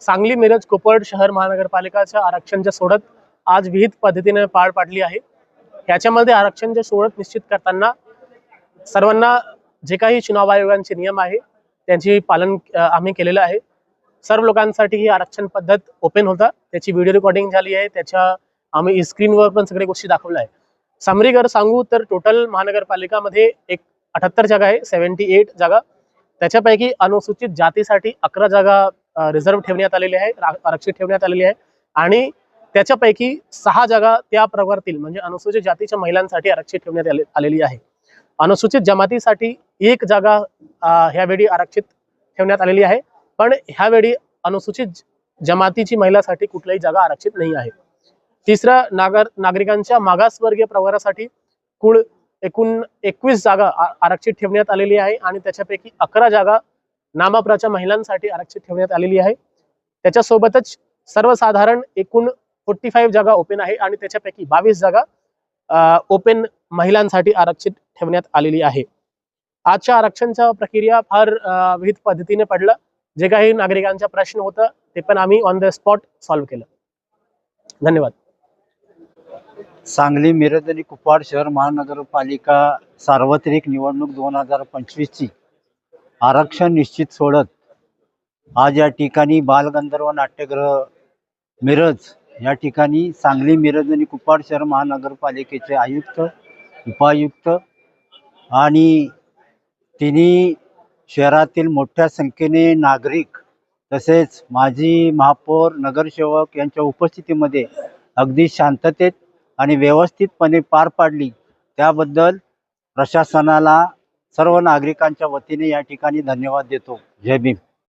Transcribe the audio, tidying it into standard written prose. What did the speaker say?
सांगली मिरज कोपरड शहर महानगरपालिकाच्या आरक्षणच्या सोडत आज विहित पद्धतीने पार पाडली आहे। याच्यामध्ये आरक्षणच्या सोडत निश्चित करताना सर्वांना जे काही चुनाव आयोगाचे नियम आहे त्यांचे पालन आम्ही केलेलं आहे। सर्व लोकांसाठी ही आरक्षण पद्धत ओपन होता, त्याची व्हिडिओ रेकॉर्डिंग झाली आहे, त्याच्या आम्ही स्क्रीनवर पण सगळ्या गोष्टी दाखवल्या आहे। समरीकर सांगू तर टोटल महानगरपालिकामध्ये एक 78 जागा आहे, 78 जागा। त्याच्यापैकी अनुसूचित जातीसाठी 11 जागा रिझर्व ठेवण्यात आलेली आहे, आरक्षित ठेवण्यात आलेली आहे आणि त्याच्यापैकी 6 जागा त्या प्रवर्गातील म्हणजे अनुसूचित जातीच्या महिलांसाठी आरक्षित ठेवण्यात आलेली आहे। अनुसूचित जमातीसाठी 1 जागा ह्यावेळी आरक्षित ठेवण्यात आलेली आहे, पण ह्यावेळी अनुसूचित जमातीची महिलांसाठी कुठलीही जागा आरक्षित नाही आहे। तिसरा नागरिकांच्या मागासवर्गीय प्रवर्गासाठी कुल एकूण 21 जागा आरक्षित ठेवण्यात आलेली आहे आणि त्याच्यापैकी 11 जागा नाममात्रच्या महिलांसाठी आरक्षित ठेवण्यात आलेली आहे। त्याच्यासोबतच सर्वसाधारण एकूण 45 जागा ओपन आहे आणि त्याच्यापैकी 22 जागा ओपन महिलांसाठी आरक्षित ठेवण्यात आलेली आहे। आजच्या आरक्षणच्या प्रक्रिया फार विविध पद्धतीने पडलं। जे काही नागरिकांचा प्रश्न होता ते पण आम्ही ऑन द स्पॉट सॉल्व्ह केलं। धन्यवाद। सांगली मिरज आणि कुपवाड शहर महानगरपालिका सार्वत्रिक निवडणूक 2025 ची आरक्षण निश्चित सोडत आज या ठिकाणी बालगंधर्व नाट्यगृह मिरज या ठिकाणी सांगली मिरज आणि कुपवाड शहर महानगरपालिकेचे आयुक्त, उपायुक्त आणि तिन्ही शहरातील मोठ्या संख्येने नागरिक तसेच माजी महापौर, नगरसेवक यांच्या उपस्थितीमध्ये अगदी शांततेत आणि व्यवस्थितपणे पार पाडली, त्याबद्दल प्रशासनाला सर्व नागरिकांच्या वतीने या ठिकाणी धन्यवाद देतो। जय भीम।